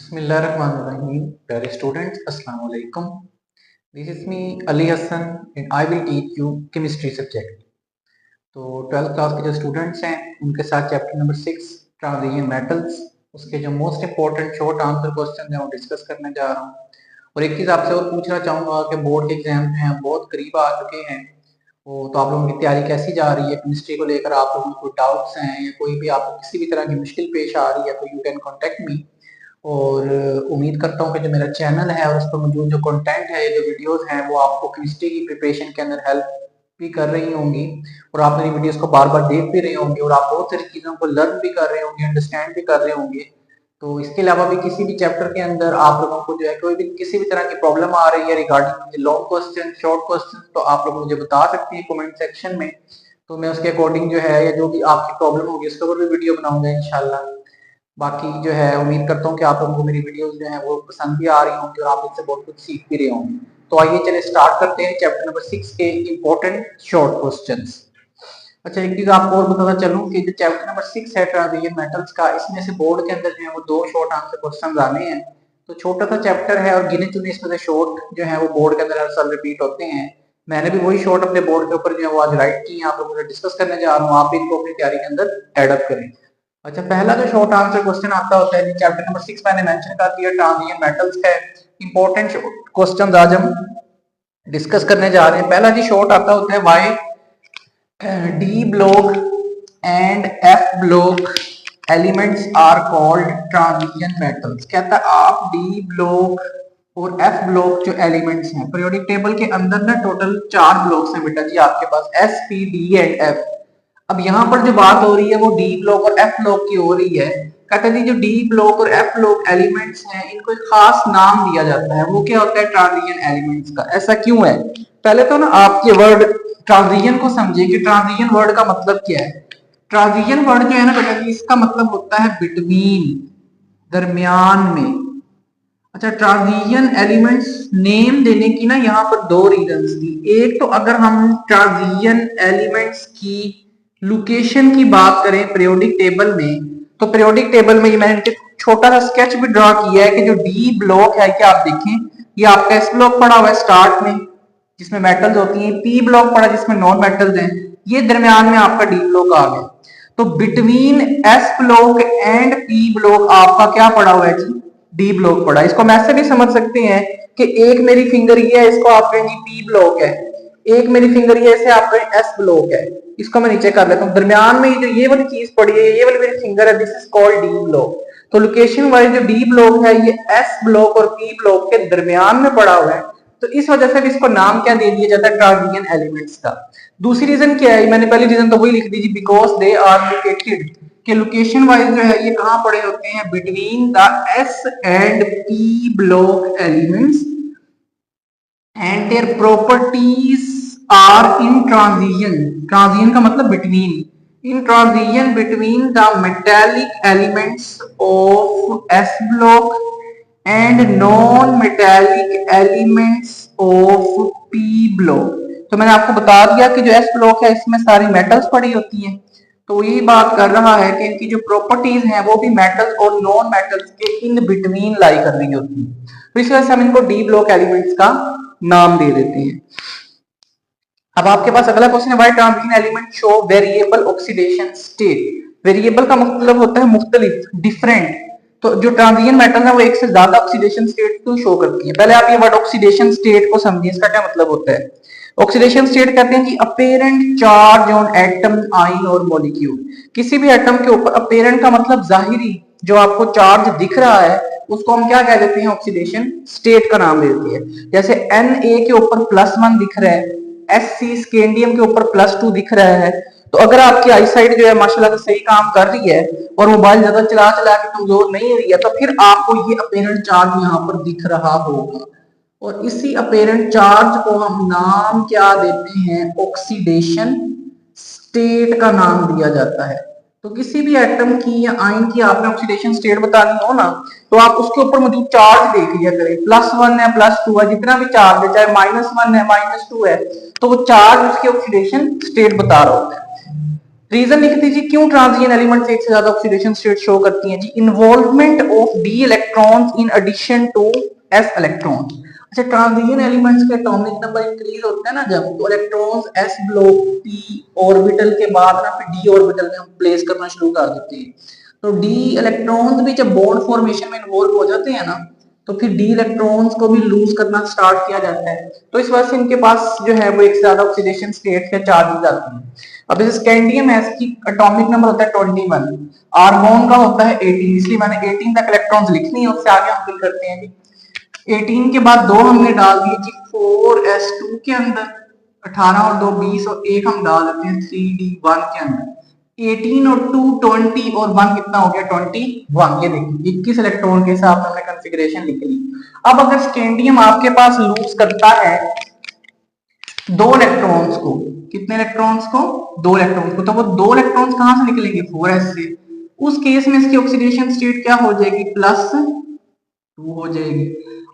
Bismillahirrahmanirrahim. Dear students, Assalamu alaikum. This is me Ali Hassan and I will teach you chemistry subject. तो 12th class के जो students हैं उनके साथ chapter number 6 transition metals उसके जो most important short answer question हैं वो डिस्कस करने जा रहा हूँ। और एक चीज़ आपसे और पूछना चाहूँगा कि बोर्ड के एग्जाम जो हैं बहुत करीब आ चुके हैं, वो तो आप लोगों की तैयारी कैसी जा रही है? केमिस्ट्री को लेकर आप लोगों को डाउट्स हैं या कोई भी आपको किसी भी तरह की मुश्किल पेश आ रही है तो यू कैन कॉन्टेक्ट मी। और उम्मीद करता हूँ कि जो मेरा चैनल है और उस पर मौजूद जो कंटेंट है, जो वीडियोस हैं, वो आपको केमिस्ट्री की प्रिपरेशन के अंदर हेल्प भी कर रही होंगी और आप मेरी वीडियोस को बार बार देख भी रहे होंगे और आप बहुत सारी चीज़ों को लर्न भी कर रहे होंगे, अंडरस्टैंड भी कर रहे होंगे। तो इसके अलावा भी किसी भी चैप्टर के अंदर आप लोगों को जो है कोई भी किसी भी तरह की प्रॉब्लम आ रही है regarding long question, short question, तो आप लोग मुझे बता सकते हैं कमेंट सेक्शन में। तो मैं उसके अकॉर्डिंग जो है या जो भी आपकी प्रॉब्लम होगी उसके ऊपर भी वीडियो बनाऊंगा इंशाल्लाह। बाकी जो है उम्मीद करता हूँ कि आप लोगों को मेरी वीडियोस जो है वो पसंद भी आ रही होंगी और आप इससे बहुत कुछ सीख भी रहे होंगे। तो आइए चलिए स्टार्ट करते हैं चैप्टर नंबर 6 के इम्पोर्टेंट शॉर्ट क्वेश्चंस। अच्छा, एक चीज आपको और बताना चलूं कि जो चैप्टर नंबर 6 है ट्रांजिशन मेटल्स का, इसमें से बोर्ड के अंदर जो है वो 2 शॉर्ट आंसर क्वेश्चन आने हैं। तो छोटा सा चैप्टर है और गिने चुने इसमें से शॉर्ट जो है वो बोर्ड के अंदर हर साल रिपीट होते हैं। मैंने भी वही शॉर्ट अपने बोर्ड के ऊपर जो है वो आज राइट की आप लोगों से डिस्कस करने जा रहा हूँ, आप इनको अपनी तैयारी के अंदर एडअप करें। अच्छा, पहला जो शॉर्ट आंसर क्वेश्चन आता होता है चैप्टर नंबर 6 मैंने मेंशन कर दिया ट्रांजिशन मेटल्स का इंपॉर्टेंट क्वेश्चन आज हम डिस्कस करने जा रहे हैं। पहला जी शॉर्ट आता होता है why D block and F block elements are called transition metals. कहता है आप डी ब्लॉक और एफ ब्लॉक जो एलिमेंट्स हैं पीरियोडिक टेबल के अंदर ना टोटल 4 ब्लॉक्स हैं बेटा जी आपके पास S P D and F. अब यहाँ पर जो बात हो रही है वो डी ब्लॉक और एफ ब्लॉक की हो रही है। कहते हैं जो डी ब्लॉक और एफ ब्लॉक एलिमेंट्स हैं इनको एक खास नाम दिया जाता है, वो क्या होता है? ट्रांजिशन एलिमेंट्स का। ऐसा क्यों है? पहले तो ना आपके वर्ड ट्रांजिशन को समझिए कि ट्रांजिशन वर्ड का मतलब क्या है। ट्रांजिशन वर्ड जो है ना बेटा जी इसका मतलब होता है बिटवीन, दरमियान में। अच्छा, ट्रांजिशन एलिमेंट्स नेम देने की ना यहाँ पर 2 रीजंस थी। एक तो अगर हम ट्रांजिशन एलिमेंट्स की लोकेशन की बात करें पीरियोडिक टेबल में, तो पीरियोडिक टेबल में ये मैंने छोटा सा स्केच भी ड्रॉ किया है कि जो डी ब्लॉक है, क्या आप देखें ये आपका एस ब्लॉक पड़ा हुआ है स्टार्ट में जिसमें मेटल्स होती हैं, पी ब्लॉक पड़ा जिसमें नॉन मेटल्स हैं, ये दरमियान में आपका डी ब्लॉक आ गया। तो between S block and P block आपका क्या पड़ा हुआ है जी? डी ब्लॉक पड़ा। इसको हम ऐसे भी समझ सकते हैं कि एक मेरी फिंगर ये है, इसको आप कहेंगे पी ब्लॉक है, एक मेरी फिंगर ये से आप कहें एस ब्लॉक है। इसको मैं नीचे कर लेता हूँ, दरमियान में जो ये वाली चीज पड़ी है, ये वाली मेरी फिंगर है, this is called D block. तो लोकेशन वाइज जो डी ब्लॉक है ये एस ब्लॉक और पी ब्लॉक के दरमियान में पड़ा हुआ है, तो इस वजह से भी इसको नाम क्या दे दिया जाता है? ट्रांजिशन एलिमेंट्स का। दूसरी रीजन क्या है? मैंने पहली रीजन तो वही लिख दी, बिकॉज दे आर लोकेटेड, कि लोकेशन वाइज जो है ये कहां पड़े होते हैं? Between the S and P block elements and their properties are in transition. Transition का मतलब between, in transition between the metallic elements of S block and non metallic elements of P block. तो मैंने आपको बता दिया कि जो S block है इसमें सारी मेटल्स पड़ी होती हैं, तो यही बात कर रहा है कि इनकी जो प्रॉपर्टीज हैं वो भी मेटल्स और नॉन मेटल्स के इन बिटवीन लाई कर रही होती है। तो इस वजह से हम इनको डी ब्लॉक एलिमेंट्स का नाम दे देते हैं। अब आपके पास अगला क्वेश्चन है, why transition element show variable oxidation state. Variable का मतलब होता है मुख्तलिफ, डिफरेंट। तो जो ट्रांजिशन मेटल है वो एक से ज्यादा ऑक्सीडेशन स्टेट को शो करती है। पहले आप ये वर्ड ऑक्सीडेशन स्टेट को समझिए, इसका क्या मतलब होता है? ऑक्सीडेशन स्टेट कहते हैं कि apparent charge on atom, ion और मॉलिक्यूल। किसी भी एटम के ऊपर अपेरेंट का मतलब जाहिरी, जो आपको चार्ज दिख रहा है उसको हम क्या कह देते हैं? ऑक्सीडेशन स्टेट का नाम देते हैं। जैसे Na के ऊपर +1 दिख रहा है, Sc स्केंडियम के ऊपर +2 दिख रहा है, तो अगर आपकी आईसाइट जो है माशाल्लाह से सही काम कर रही है और मोबाइल ज्यादा चला चला के कमजोर नहीं हुई है, तो फिर आपको ये अपेरेंट चार्ज यहाँ पर दिख रहा होगा। और इसी अपेरेंट चार्ज को हम नाम क्या देते हैं? ऑक्सीडेशन स्टेट का नाम दिया जाता है। तो किसी भी एटम की या आयन की आपने ऑक्सीडेशन स्टेट बतानी हो ना, तो आप उसके ऊपर मौजूद चार्ज देख लिया करें, +1 है, +2 है, जितना भी चार्ज है, चाहे -1 है, -2 है, तो वो चार्ज उसकी ऑक्सीडेशन स्टेट बता रहा होता है। रीजन लिख दीजिए क्यों ट्रांजिशन एलिमेंट्स एक से ज्यादा ऑक्सीडेशन स्टेट शो करती हैं जी। Involvement of D electrons in addition to S electrons. अच्छा, ट्रांजिशन एलिमेंट्स के एटॉमिक नंबर इंक्रीज होते हैं ना जब, तो electrons S block P orbital के बाद ना फिर डी ऑर्बिटल में हम प्लेस करना शुरू कर देते हैं। तो डी इलेक्ट्रॉन्स भी जब बॉन्ड फॉर्मेशन में इन्वॉल्व हो जाते हैं ना, तो फिर डी इलेक्ट्रॉन्स को भी लूज करना स्टार्ट किया जाता है। तो इस वजह से इनके पास जो है वो एक से ज्यादा ऑक्सीडेशन स्टेट के चार्जेस आते हैं। अब जैसे स्कैंडियम है, इसकी एटॉमिक नंबर होता है 21, आर्गोन का होता है 18, इसलिए मैंने 18 तक इलेक्ट्रॉन्स लिखनी है, उससे आगे हम फिल करते हैं जी। 18 के बाद 2 हमने डाल दिए जी 4s2 के अंदर, 18 और 2 20 और 1 हम डाल देते हैं 3d1 के अंदर। 18 और 2 20 और 1 कितना हो गया 21। ये देखिए 21 इलेक्ट्रॉन के हिसाब से हमने कॉन्फ़िगरेशन लिख ली। अब अगर स्कैंडियम आपके पास लूज करता है 2 इलेक्ट्रॉन्स को, कितने इलेक्ट्रॉन्स को 2 इलेक्ट्रॉन्स को, तो वो 2 इलेक्ट्रॉन्स कहां से निकलेंगे 4s से। उस केस में इसकी ऑक्सीडेशन स्टेट क्या हो जाएगी +2 हो जाएगी।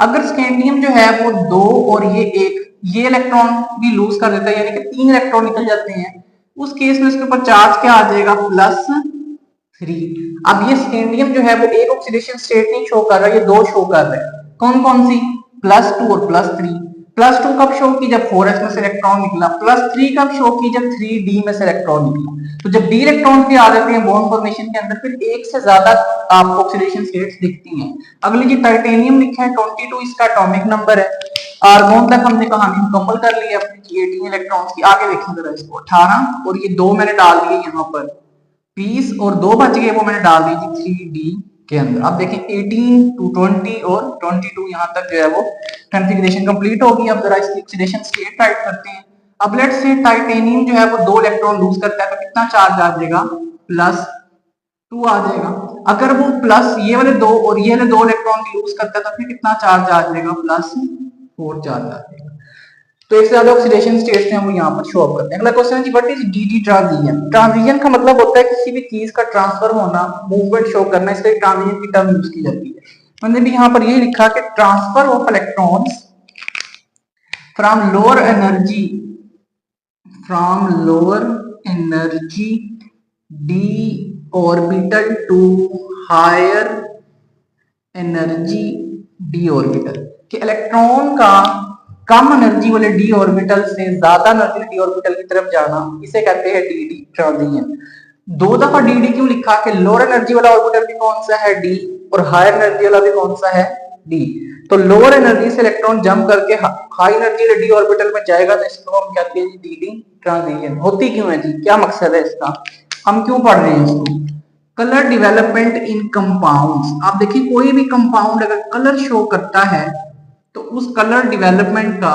अगर स्कैंडियम जो है वो 2 और ये 1 ये इलेक्ट्रॉन भी लूज कर देता है, यानी कि 3 इलेक्ट्रॉन निकल जाते हैं, उस केस में इसके ऊपर चार्ज क्या आ जाएगा +3। अब ये स्कैंडियम जो है वो एक ऑक्सीडेशन स्टेट नहीं शो कर रहा है, ये 2 शो कर रहा है। कौन कौन सी +2 और +3। +2 कब शो की जब 4s में से इलेक्ट्रॉन निकला, +3 कब शो की जब 3d में से इलेक्ट्रॉन निकला। तो जब डी इलेक्ट्रॉन भी आ जाते हैं बॉन्ड फॉर्मेशन के अंदर, फिर एक से ज्यादा आपको ऑक्सीडेशन स्टेट्स दिखती हैं। अगली जी टाइटेनियम लिखा है 22, इसका एटॉमिक नंबर है। आर्गोन तक हमने कहानी मुकम्मल कर ली है अपनी 18 इलेक्ट्रॉन्स की। आगे देखें जरा इसको, 18 और ये 2 मैंने डाल दिए यहाँ पर 20 और 2 बच गए, वो मैंने डाल दी थी 3d के अंदर। अब देखें 18 to 20 और 22 यहाँ तक जो है वो कॉन्फ़िगरेशन कंप्लीट होगी। अब जरा इसकी ऑक्सीडेशन स्टेट राइट करते हैं। अब लेट्स से टाइटेनियम जो है वो 2 इलेक्ट्रॉन लूज करता है, तो कितना चार्ज आ जाएगा +2 आ जाएगा। अगर वो प्लस ये वाले 2 और ये वाले 2 इलेक्ट्रॉन लूज करता है, तो फिर कितना चार्ज आ जाएगा +4 चार्ज आ जाएगा। तो एक से ज्यादा ऑक्सीडेशन स्टेट्स हैं वो यहाँ पर शो अप करते हैं। अगला क्वेश्चन है जी what is DD transition. Transition का मतलब होता है किसी भी चीज का ट्रांसफर होना, मूवमेंट शो करना, इसलिए ट्रांजिशन की टर्म यूज की जाती है। मैंने भी यहाँ पर ये लिखा कि transfer of electrons from lower energy D orbital to higher energy D orbital. कि इलेक्ट्रॉन का कम एनर्जी वाले डी ऑर्बिटल से ज्यादा एनर्जी डी ऑर्बिटल की तरफ जाना, इसे कहते हैं डीडी ट्रांजिशन। 2 दफा डीडी क्यों लिखा कि लोअर एनर्जी वाला ऑर्बिटल भी कौन सा है डी, और हायर एनर्जी वाला भी कौन सा है डी। तो लोअर एनर्जी से इलेक्ट्रॉन जंप करके हाई एनर्जी डी ऑर्बिटल में जाएगा, तो इसको हम कहते हैं डीडी ट्रांजिशन। होती क्यों है जी, क्या मकसद है इसका, हम क्यों पढ़ रहे हैं इसको। Colour development in compounds. आप देखिए कोई भी कंपाउंड अगर कलर शो करता है तो उस कलर डेवलपमेंट का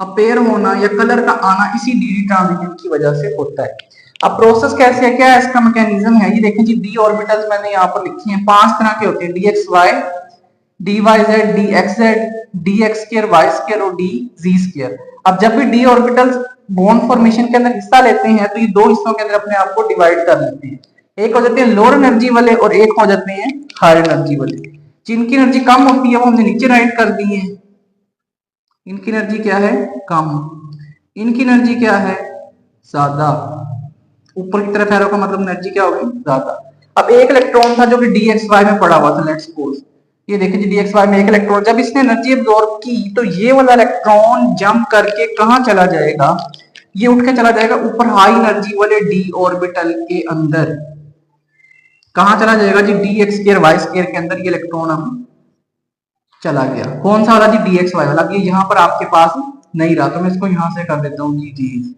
अपेयर होना या कलर का आना इसी डीडी ट्रांजिशन की वजह से होता है। अब प्रोसेस कैसे है, क्या है इसका मैकेनिज्म है, ये देखें जी डी ऑर्बिटल्स मैंने यहाँ पर लिखे हैं 5 तरह के होते हैं, dxy, dyz, dxz, dx2, y2 और dz2। अब जब भी डी ऑर्बिटल्स बॉन्ड फॉर्मेशन के अंदर हिस्सा लेते हैं तो ये 2 हिस्सों के अंदर अपने आप को डिवाइड कर लेते हैं। एक हो जाते हैं लोअर एनर्जी वाले और एक हो जाते हैं हायर एनर्जी वाले। जिनकी एनर्जी कम होती है वो हमने नीचे राइट कर दी है, इनकी एनर्जी क्या है कम, इनकी एनर्जी क्या है ज्यादा। ऊपर की तरफ एरो का मतलब एनर्जी क्या होगी ज्यादा। अब एक इलेक्ट्रॉन था जो कि dxy में पड़ा हुआ था, लेट्स सपोज ये देखिए जी dxy में एक इलेक्ट्रॉन, जब इसने एनर्जी एब्जॉर्ब की तो ये वाला इलेक्ट्रॉन जंप करके कहां चला जाएगा, ये उठ के चला जाएगा ऊपर हाई एनर्जी वाले डी ऑर्बिटल के अंदर। कहां चला जाएगा जी dx2 y2 के अंदर ये इलेक्ट्रॉन हम चला गया। कौन सा वाला जी dxy वाला। ये यहाँ पर आपके पास नहीं रहा तो मैं इसको यहां से कर देता हूँ जी।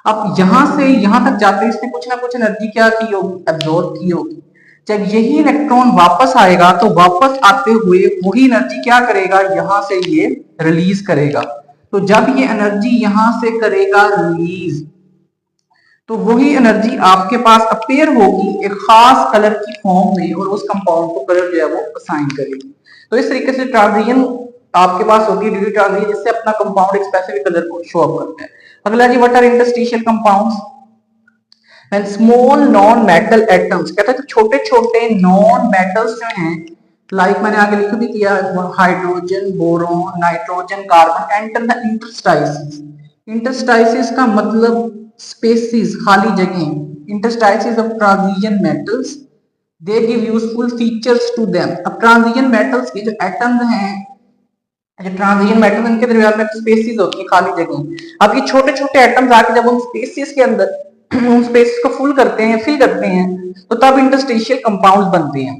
अब यहां से यहां तक जाते इसने कुछ ना कुछ एनर्जी क्या की होगी एब्जॉर्ब की होगी। जब यही इलेक्ट्रॉन वापस आएगा तो वापस आते हुए वही एनर्जी क्या करेगा, यहां से ये रिलीज करेगा। तो जब ये एनर्जी यहां से करेगा रिलीज, तो वही एनर्जी आपके पास अपेयर होगी एक खास कलर की फॉर्म में और उस कंपाउंड को कलर जो है वो असाइन करेगी। तो इस तरीके से ट्रांजिशन आपके पास होती है डीडी ट्रांजिशन, जिससे अपना कंपाउंड एक स्पेसिफिक कलर को शो अप करता है। अगला जी what are interstitial compounds. When small non metal atoms, कहते हैं छोटे छोटे नॉन मेटल्स जो हैं, लाइक मैंने आगे लिख भी किया hydrogen, boron, nitrogen, carbon enter the इंटरस्टाइसिस। इंटरस्टाइसिस का मतलब स्पेसिस, खाली जगह। interstices of transition metals, they give useful features to them. अब transition metals के जो atoms हैं, जो ट्रांजिशन मेटल इनके दरमियान में स्पेसेस होती है, खाली जगह। अब ये छोटे छोटे एटम्स आके जब उन स्पेसेस के अंदर उन स्पेसेस को फुल करते हैं, फिल करते हैं, तो तब इंटरस्टिशियल कंपाउंड्स बनते हैं।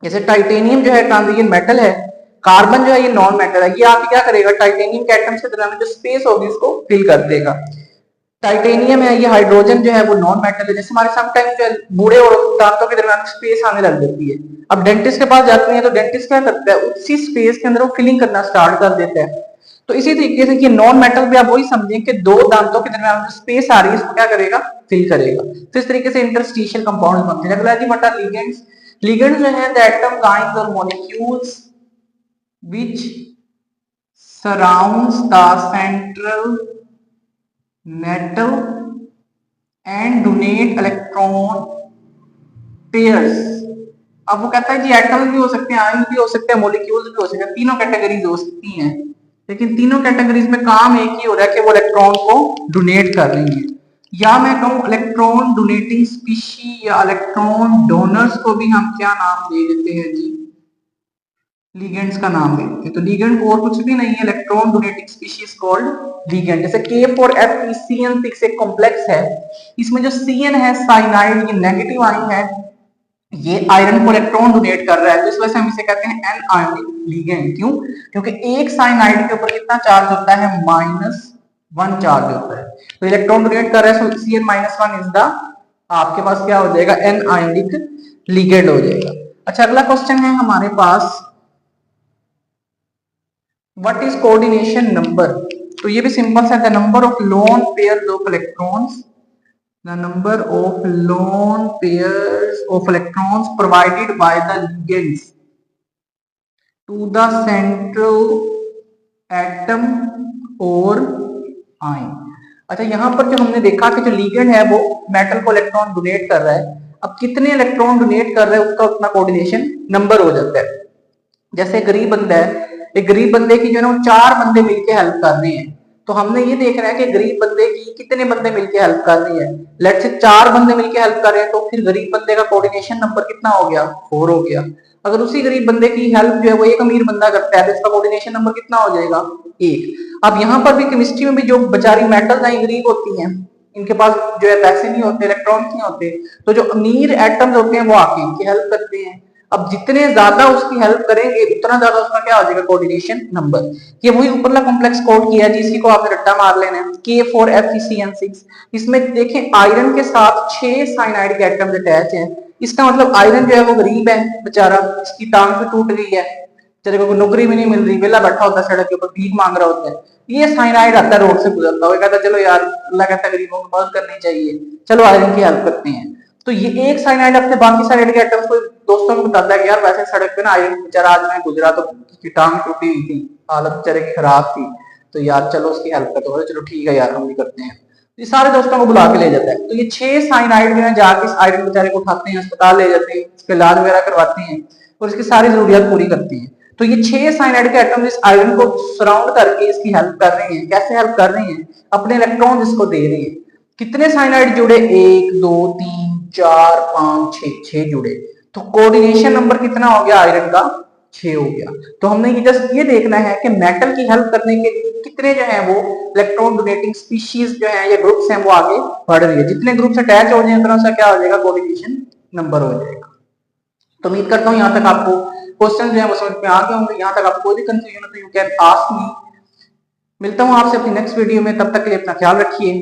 जैसे टाइटेनियम जो है ट्रांजिशन मेटल है, कार्बन जो है ये नॉन मेटल है। ये आके क्या करेगा, टाइटेनियम के एटम्स के दरमियान जो स्पेस होगी उसको फिल कर देगा। टाइटेनियम है, ये हाइड्रोजन जो है वो नॉन मेटल है। जैसे हमारे समटाइम जो है बूढ़े और दांतों के दरमियान स्पेस आने लग जाती है, अब डेंटिस्ट के पास जाते हैं तो डेंटिस्ट क्या करता है, उसी स्पेस के अंदर वो फिलिंग करना स्टार्ट कर देता है। तो इसी तरीके से ये नॉन मेटल भी आप वही समझें कि दो दांतों के दरमियान जो स्पेस आ रही है इसको क्या करेगा, फिल करेगा। तो इस तरीके से इंटरस्टिशियल कंपाउंड्स बनते हैं। अगला जी व्हाट आर लिगेंड्स। लिगेंड्स जो है द एटम काइंड्स और molecules which surrounds the central metal and donate electron pairs. अब वो कहता है जी एटम भी हो सकते हैं, आयन भी हो सकते हैं, मॉलिक्यूल्स भी हो सकते हैं, तीनों कैटेगरीज हो सकती हैं, लेकिन तीनों कैटेगरीज में काम एक ही हो रहा है कि वो इलेक्ट्रॉन को डोनेट कर रही है। या मैं कहूं इलेक्ट्रॉन डोनेटिंग स्पीशी या इलेक्ट्रॉन डोनर्स को भी हम क्या नाम दे देते हैं जी, लिगेंड्स का नाम देते हैं। तो लिगेंड और कुछ भी नहीं है, electron donating species called ligand. जैसे K4FeCN6 एक कॉम्प्लेक्स है, इसमें जो CN है साइनाइड, ये नेगेटिव आयन है, ये आयरन को इलेक्ट्रॉन डोनेट कर रहा है, तो इस वजह से हम इसे कहते हैं एन आयोनिक लिगेंड। क्यों? क्योंकि एक साइनाइड के ऊपर कितना चार्ज होता है, -1 चार्ज होता है, तो इलेक्ट्रॉन डोनेट कर रहा है, सो CN-1 इज द, आपके पास क्या हो जाएगा, एन आयोनिक लिगेंड हो जाएगा। अच्छा अगला क्वेश्चन है हमारे पास, व्हाट इज कोऑर्डिनेशन नंबर। तो ये भी सिंपल सा, the number of lone pairs of electrons, the number of lone pairs of electrons provided by the ligands to the central atom or ion। अच्छा यहाँ पर जो हमने देखा कि जो लिगेंड है वो मेटल को इलेक्ट्रॉन डोनेट कर रहा है, अब कितने इलेक्ट्रॉन डोनेट कर रहा है उसका उतना कोऑर्डिनेशन नंबर हो जाता है। जैसे गरीब बंदा है, एक गरीब बंदे की जो है वो 4 बंदे मिलके हेल्प कर रहे हैं, तो हमने ये देखना है कि गरीब बंदे की कितने बंदे मिलके हेल्प कर रही है। लेट्स से 4 बंदे मिलके हेल्प कर रहे हैं, तो फिर गरीब बंदे का कोऑर्डिनेशन नंबर कितना हो गया, 4 हो गया। अगर उसी गरीब बंदे की हेल्प जो है वो एक अमीर बंदा करता है, तो इसका कोऑर्डिनेशन नंबर कितना हो जाएगा, 1। अब यहाँ पर भी केमिस्ट्री में भी जो बेचारी मेटल्स हैं गरीब होती हैं, इनके पास जो है पैसे नहीं होते, इलेक्ट्रॉन्स नहीं होते, तो जो अमीर एटम्स होते हैं वो आके इनकी हेल्प करते हैं। अब जितने ज्यादा उसकी हेल्प करेंगे उतना ज्यादा उसका क्या हो जाएगा, कोऑर्डिनेशन नंबर। ये वही ऊपरला कॉम्प्लेक्स कोड किया है जी, इसी को आपने रट्टा मार लेना है, K4FeCN6। इसमें देखें आयरन के साथ 6 साइनाइड के एटम्स अटैच हैं, इसका मतलब आयरन जो है वो गरीब है बेचारा, इसकी टांग भी टूट गई है, बेचारे को नौकरी भी नहीं मिल रही, वेला बैठा होता है सड़क के ऊपर, भीख मांग रहा होता है। ये साइनाइड आता है रोड से गुजरता हुआ, कहता चलो यार अल्लाह कहता है गरीबों की मदद करनी चाहिए, चलो आयरन की हेल्प करते हैं। तो ये एक साइनाइड अपने बाकी साइनाइड के एटम्स को दोस्तों को बताता है कि यार वैसे सड़क पे ना आयरन बेचारा आज मैं गुजरा तो उसकी टांग टूटी हुई थी, हालत बेचारे की खराब थी, तो यार चलो उसकी हेल्प करते हो, चलो ठीक है यार हम भी करते हैं। ये सारे दोस्तों को बुला के ले जाता है, तो ये 6 साइनाइड जो है जाके इस आयरन बेचारे को उठाते हैं, अस्पताल ले जाते हैं, इसके इलाज वगैरह करवाते हैं और इसकी सारी जरूरियात पूरी करते हैं। तो ये 6 साइनाइड के एटम इस आयरन को सराउंड करके इसकी हेल्प कर रहे हैं। कैसे हेल्प कर रहे हैं, अपने इलेक्ट्रॉन इसको दे रहे हैं। कितने साइनाइड जुड़े, 1 2 3 4 5 6 जुड़े, तो कोऑर्डिनेशन नंबर कितना हो गया आयरन का, 6 हो गया। तो हमने ये जस्ट ये देखना है कि मेटल की हेल्प करने के लिए कितने जो है वो इलेक्ट्रॉन डोनेटिंग स्पीशीज जो है या ग्रुप्स हैं वो आगे बढ़ रही है। जितने ग्रुप्स अटैच हो जाए उतना सा क्या हो जाएगा, कोऑर्डिनेशन नंबर हो जाएगा। तो उम्मीद करता हूँ यहाँ तक आपको क्वेश्चन जो है वो समझ में आ गए होंगे। यहाँ तक आपको कोई भी कंफ्यूजन हो तो यू कैन आस्क मी। मिलता हूँ आपसे अपनी नेक्स्ट वीडियो में, तब तक के लिए अपना ख्याल रखिए।